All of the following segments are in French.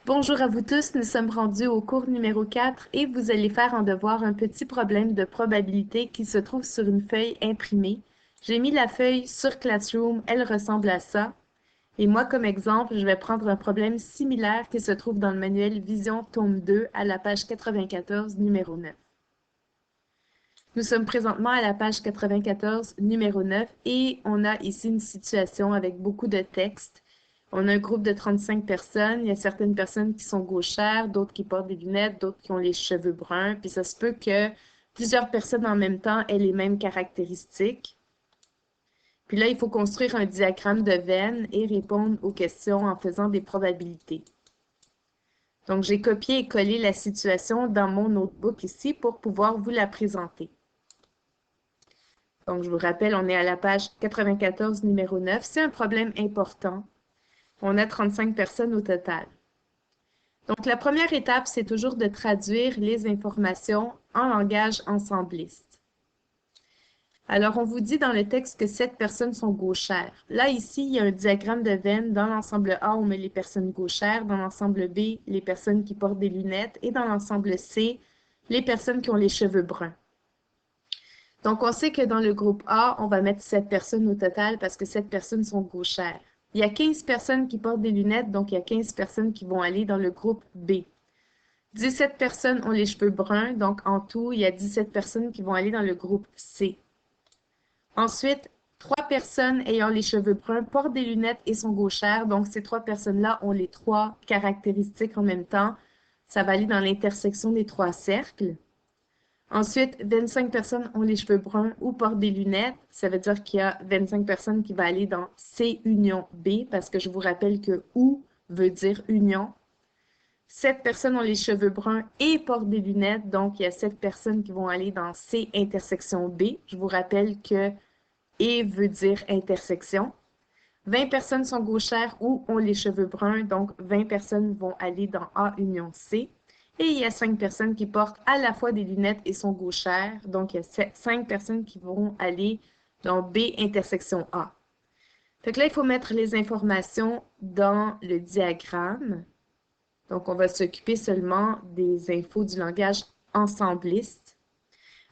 Bonjour à vous tous, nous sommes rendus au cours numéro 4 et vous allez faire en devoir un petit problème de probabilité qui se trouve sur une feuille imprimée. J'ai mis la feuille sur Classroom, elle ressemble à ça. Et moi, comme exemple, je vais prendre un problème similaire qui se trouve dans le manuel Vision tome 2 à la page 94, numéro 9. Nous sommes présentement à la page 94, numéro 9, et on a ici une situation avec beaucoup de texte. On a un groupe de 35 personnes. Il y a certaines personnes qui sont gauchères, d'autres qui portent des lunettes, d'autres qui ont les cheveux bruns. Puis ça se peut que plusieurs personnes en même temps aient les mêmes caractéristiques. Puis là, il faut construire un diagramme de Venn et répondre aux questions en faisant des probabilités. Donc, j'ai copié et collé la situation dans mon notebook ici pour pouvoir vous la présenter. Donc, je vous rappelle, on est à la page 94, numéro 9. C'est un problème important. On a 35 personnes au total. Donc, la première étape, c'est toujours de traduire les informations en langage ensembliste. Alors, on vous dit dans le texte que 7 personnes sont gauchères. Là, ici, il y a un diagramme de Venn. Dans l'ensemble A, on met les personnes gauchères. Dans l'ensemble B, les personnes qui portent des lunettes. Et dans l'ensemble C, les personnes qui ont les cheveux bruns. Donc, on sait que dans le groupe A, on va mettre 7 personnes au total parce que 7 personnes sont gauchères. Il y a 15 personnes qui portent des lunettes, donc il y a 15 personnes qui vont aller dans le groupe B. 17 personnes ont les cheveux bruns, donc en tout, il y a 17 personnes qui vont aller dans le groupe C. Ensuite, 3 personnes ayant les cheveux bruns portent des lunettes et sont gauchères, donc ces 3 personnes-là ont les 3 caractéristiques en même temps. Ça va aller dans l'intersection des 3 cercles. Ensuite, 25 personnes ont les cheveux bruns ou portent des lunettes. Ça veut dire qu'il y a 25 personnes qui vont aller dans C union B, parce que je vous rappelle que OU veut dire union. 7 personnes ont les cheveux bruns et portent des lunettes, donc il y a 7 personnes qui vont aller dans C intersection B. Je vous rappelle que et veut dire intersection. 20 personnes sont gauchères ou ont les cheveux bruns, donc 20 personnes vont aller dans A union C. Et il y a 5 personnes qui portent à la fois des lunettes et sont gauchères, donc il y a 5 personnes qui vont aller dans B intersection A. Fait que là, il faut mettre les informations dans le diagramme. Donc, on va s'occuper seulement des infos du langage ensembliste.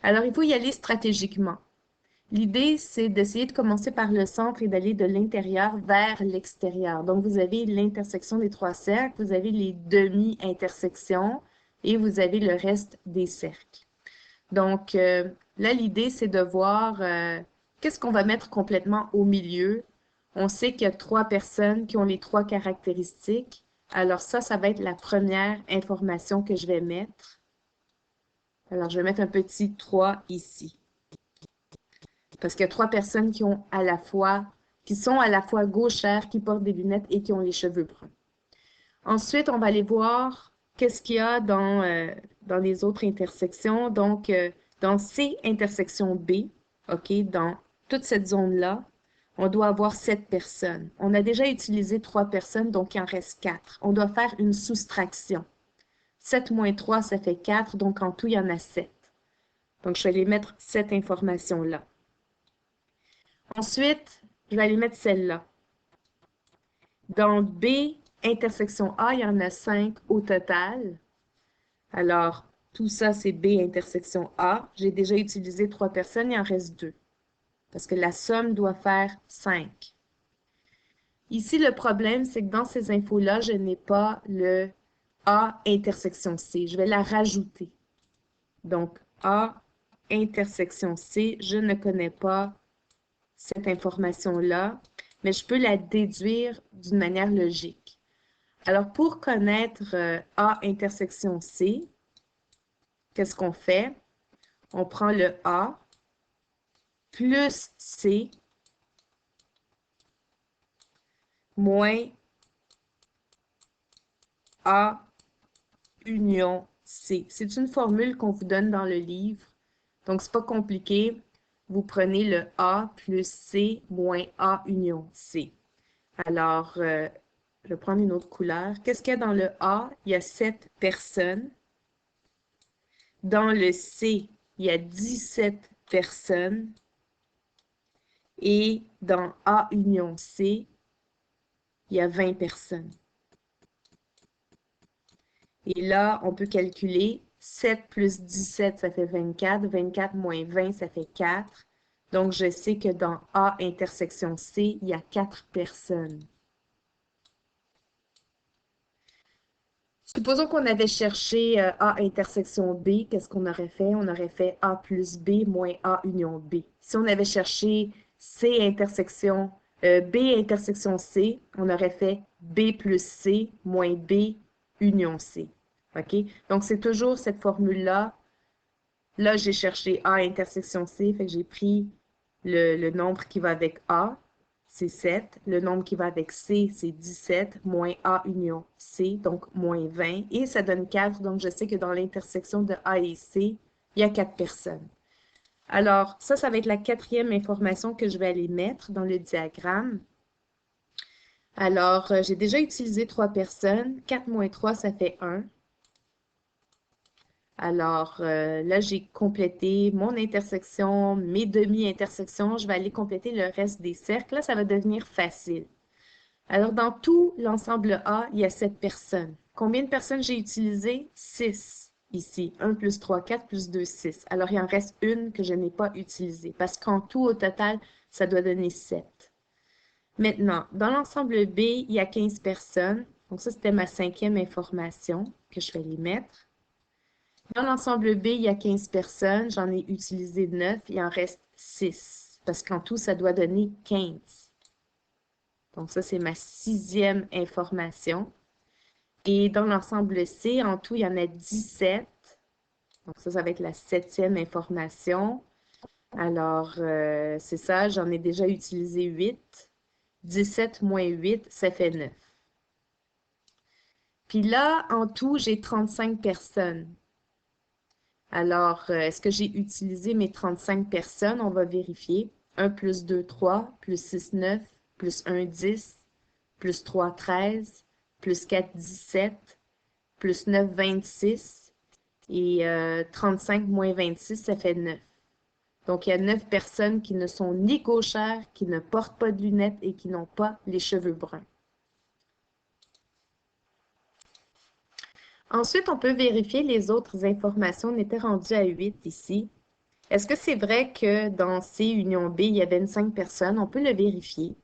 Alors, il faut y aller stratégiquement. L'idée, c'est d'essayer de commencer par le centre et d'aller de l'intérieur vers l'extérieur. Donc, vous avez l'intersection des 3 cercles, vous avez les demi-intersections et vous avez le reste des cercles. Donc, là, l'idée, c'est de voir qu'est-ce qu'on va mettre complètement au milieu. On sait qu'il y a 3 personnes qui ont les 3 caractéristiques. Alors ça va être la première information que je vais mettre. Alors, je vais mettre un petit 3 ici. Parce qu'il y a 3 personnes qui sont à la fois gauchères, qui portent des lunettes et qui ont les cheveux bruns. Ensuite, on va aller voir qu'est-ce qu'il y a dans les autres intersections. Donc, dans C intersection B, OK, dans toute cette zone-là, on doit avoir 7 personnes. On a déjà utilisé 3 personnes, donc il en reste 4. On doit faire une soustraction. 7 moins 3, ça fait 4, donc en tout, il y en a 7. Donc, je vais aller mettre cette information-là. Ensuite, je vais aller mettre celle-là. Dans B, intersection A, il y en a 5 au total. Alors, tout ça, c'est B, intersection A. J'ai déjà utilisé 3 personnes, il en reste 2. Parce que la somme doit faire 5. Ici, le problème, c'est que dans ces infos-là, je n'ai pas le A, intersection C. Je vais la rajouter. Donc, A, intersection C, je ne connais pas cette information-là, mais je peux la déduire d'une manière logique. Alors, pour connaître A intersection C, qu'est-ce qu'on fait? On prend le A plus C moins A union C. C'est une formule qu'on vous donne dans le livre, donc c'est pas compliqué. Vous prenez le A plus C moins A union C. Alors, je vais prendre une autre couleur. Qu'est-ce qu'il y a dans le A? Il y a 7 personnes. Dans le C, il y a 17 personnes. Et dans A union C, il y a 20 personnes. Et là, on peut calculer 7 plus 17, ça fait 24. 24 moins 20, ça fait 4. Donc, je sais que dans A intersection C, il y a 4 personnes. Supposons qu'on avait cherché A intersection B, qu'est-ce qu'on aurait fait? On aurait fait A plus B moins A union B. Si on avait cherché B intersection C, on aurait fait B plus C moins B union C. OK? Donc, c'est toujours cette formule-là. Là, j'ai cherché A intersection C, fait que j'ai pris le nombre qui va avec A, c'est 7. Le nombre qui va avec C, c'est 17, moins A union C, donc moins 20. Et ça donne 4, donc je sais que dans l'intersection de A et C, il y a 4 personnes. Alors, ça va être la quatrième information que je vais aller mettre dans le diagramme. Alors, j'ai déjà utilisé 3 personnes. 4 moins 3, ça fait 1. Alors, là, j'ai complété mon intersection, mes demi-intersections. Je vais aller compléter le reste des cercles. Là, ça va devenir facile. Alors, dans tout l'ensemble A, il y a 7 personnes. Combien de personnes j'ai utilisées? 6 ici. 1 plus 3, 4 plus 2, 6. Alors, il en reste une que je n'ai pas utilisée parce qu'en tout, au total, ça doit donner 7. Maintenant, dans l'ensemble B, il y a 15 personnes. Donc, ça, c'était ma cinquième information que je vais les mettre. Dans l'ensemble B, il y a 15 personnes. J'en ai utilisé 9. Il en reste 6. Parce qu'en tout, ça doit donner 15. Donc, ça, c'est ma sixième information. Et dans l'ensemble C, en tout, il y en a 17. Donc, ça va être la septième information. Alors, c'est ça, j'en ai déjà utilisé 8. 17 moins 8, ça fait 9. Puis là, en tout, j'ai 35 personnes. Alors, est-ce que j'ai utilisé mes 35 personnes? On va vérifier. 1 plus 2, 3, plus 6, 9, plus 1, 10, plus 3, 13, plus 4, 17, plus 9, 26, et 35 moins 26, ça fait 9. Donc, il y a 9 personnes qui ne sont ni gauchères, qui ne portent pas de lunettes et qui n'ont pas les cheveux bruns. Ensuite, on peut vérifier les autres informations. On était rendu à 8 ici. Est-ce que c'est vrai que dans C union B, il y a 25 personnes? On peut le vérifier.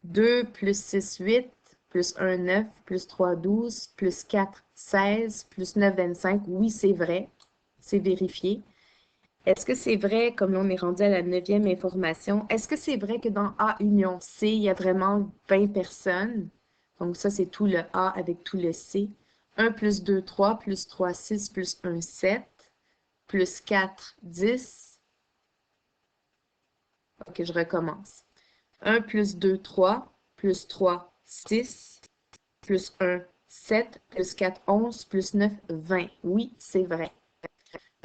2 plus 6, 8, plus 1, 9, plus 3, 12, plus 4, 16, plus 9, 25. Oui, c'est vrai. C'est vérifié. Est-ce que c'est vrai, comme là, on est rendu à la 9e information, est-ce que c'est vrai que dans A union C, il y a vraiment 20 personnes? Donc ça, c'est tout le A avec tout le C. 1 plus 2, 3, plus 3, 6, plus 1, 7, plus 4, 10. OK, je recommence. 1 plus 2, 3, plus 3, 6, plus 1, 7, plus 4, 11, plus 9, 20. Oui, c'est vrai.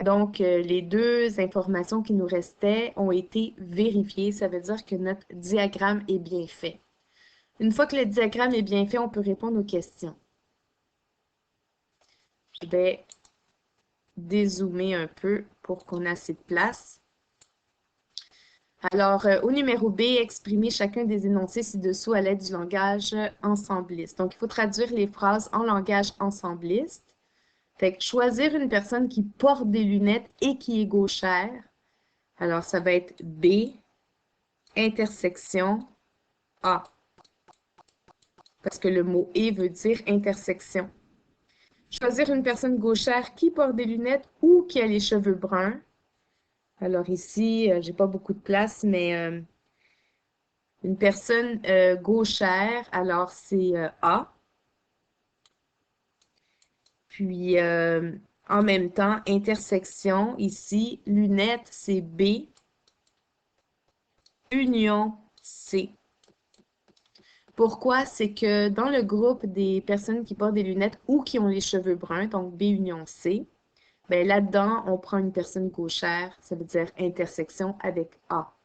Donc, les deux informations qui nous restaient ont été vérifiées. Ça veut dire que notre diagramme est bien fait. Une fois que le diagramme est bien fait, on peut répondre aux questions. Je vais dézoomer un peu pour qu'on ait assez de place. Alors, au numéro B, exprimer chacun des énoncés ci-dessous à l'aide du langage ensembliste. Donc, il faut traduire les phrases en langage ensembliste. Fait que choisir une personne qui porte des lunettes et qui est gauchère. Alors, ça va être B, intersection A. Parce que le mot « et » veut dire intersection. Choisir une personne gauchère qui porte des lunettes ou qui a les cheveux bruns. Alors ici, j'ai pas beaucoup de place, mais une personne gauchère, alors c'est A. Puis, en même temps, intersection, ici, lunettes, c'est B. Union, C. Pourquoi? C'est que dans le groupe des personnes qui portent des lunettes ou qui ont les cheveux bruns, donc B union C, ben là-dedans, on prend une personne gauchère, ça veut dire intersection avec A.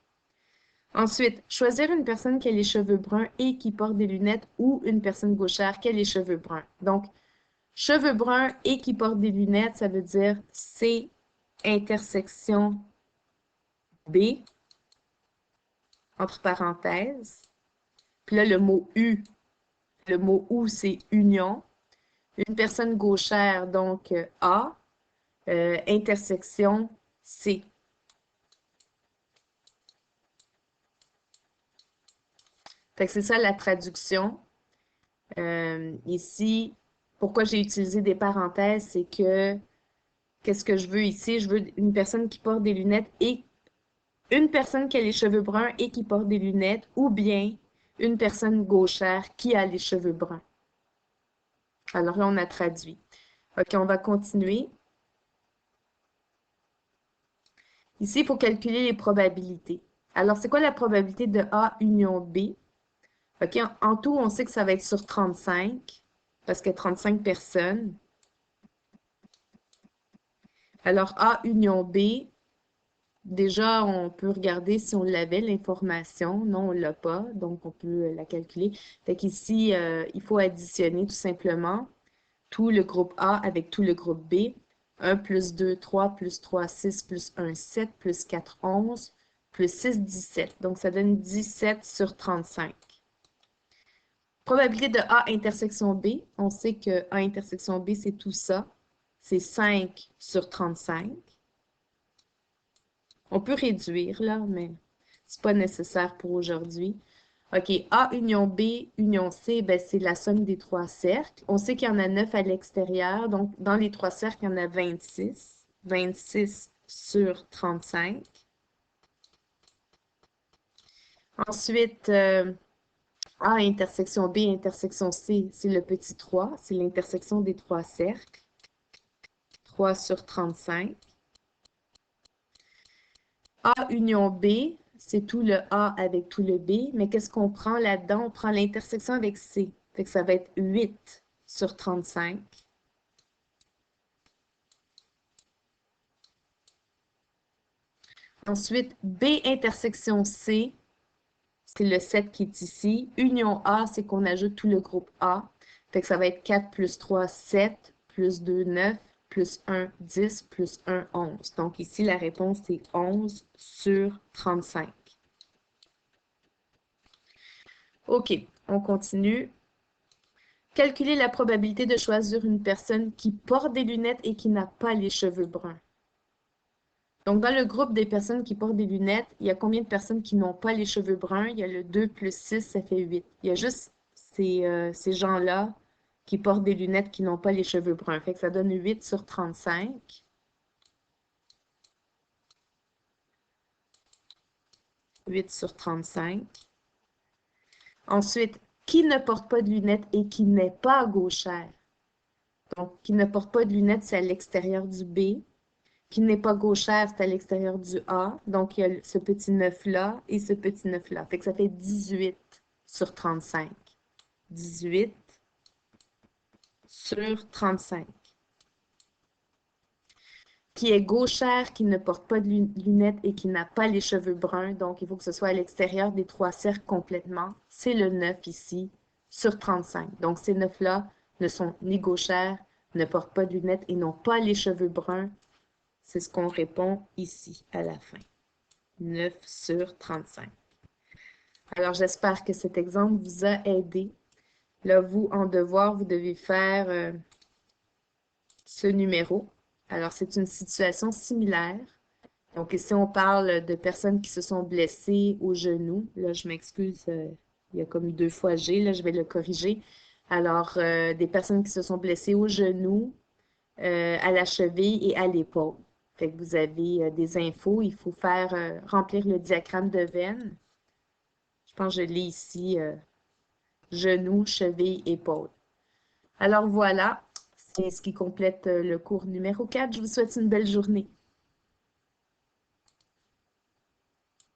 Ensuite, choisir une personne qui a les cheveux bruns et qui porte des lunettes ou une personne gauchère qui a les cheveux bruns. Donc, cheveux bruns et qui porte des lunettes, ça veut dire C intersection B, entre parenthèses. Puis là, le mot U, c'est union. Une personne gauchère, donc A, intersection C. Fait que c'est ça la traduction. Ici, pourquoi j'ai utilisé des parenthèses, c'est que qu'est-ce que je veux ici? Je veux une personne qui porte des lunettes et une personne qui a les cheveux bruns et qui porte des lunettes, ou bien une personne gauchère qui a les cheveux bruns. Alors là, on a traduit. OK, on va continuer. Ici, il faut calculer les probabilités. Alors, c'est quoi la probabilité de A union B? OK, en tout, on sait que ça va être sur 35, parce qu'il y a 35 personnes. Alors, A union B, déjà, on peut regarder si on l'avait, l'information. Non, on ne l'a pas, donc on peut la calculer. Fait qu'ici, il faut additionner tout simplement tout le groupe A avec tout le groupe B. 1 plus 2, 3, plus 3, 6, plus 1, 7, plus 4, 11, plus 6, 17. Donc, ça donne 17 sur 35. Probabilité de A intersection B. On sait que A intersection B, c'est tout ça. C'est 5 sur 35. On peut réduire, là, mais c'est pas nécessaire pour aujourd'hui. OK, A union B, union C, ben, c'est la somme des trois cercles. On sait qu'il y en a 9 à l'extérieur, donc dans les trois cercles, il y en a 26. 26 sur 35. Ensuite, A intersection B, intersection C, c'est le petit 3, c'est l'intersection des trois cercles. 3 sur 35. A union B, c'est tout le A avec tout le B, mais qu'est-ce qu'on prend là-dedans? On prend l'intersection avec C. Fait que ça va être 8 sur 35. Ensuite, B intersection C, c'est le 7 qui est ici. Union A, c'est qu'on ajoute tout le groupe A. Fait que ça va être 4 plus 3, 7, plus 2, 9, plus 1, 10, plus 1, 11. Donc ici, la réponse, c'est 11 sur 35. OK, on continue. Calculer la probabilité de choisir une personne qui porte des lunettes et qui n'a pas les cheveux bruns. Donc, dans le groupe des personnes qui portent des lunettes, il y a combien de personnes qui n'ont pas les cheveux bruns? Il y a le 2 plus 6, ça fait 8. Il y a juste ces gens-là qui portent des lunettes qui n'ont pas les cheveux bruns. Fait que ça donne 8 sur 35. 8 sur 35. Ensuite, qui ne porte pas de lunettes et qui n'est pas gauchère? Donc, qui ne porte pas de lunettes, c'est à l'extérieur du B. Qui n'est pas gauchère, c'est à l'extérieur du A. Donc, il y a ce petit 9-là et ce petit 9-là. Fait que ça fait 18 sur 35. 18 sur 35. Qui est gauchère, qui ne porte pas de lunettes et qui n'a pas les cheveux bruns. Donc, il faut que ce soit à l'extérieur des trois cercles complètement. C'est le 9 ici sur 35. Donc, ces 9-là ne sont ni gauchères, ne portent pas de lunettes et n'ont pas les cheveux bruns. C'est ce qu'on répond ici à la fin. 9 sur 35. Alors, j'espère que cet exemple vous a aidé. Là, vous, en devoir, vous devez faire ce numéro. Alors, c'est une situation similaire. Donc, ici, on parle de personnes qui se sont blessées au genou. Là, je m'excuse, il y a comme 2 fois G, là, je vais le corriger. Alors, des personnes qui se sont blessées au genou, à la cheville et à l'épaule. Fait que vous avez des infos. Il faut faire remplir le diagramme de veine. Je pense que je l'ai ici, genou, cheville, épaule. Alors voilà, c'est ce qui complète le cours numéro 4. Je vous souhaite une belle journée.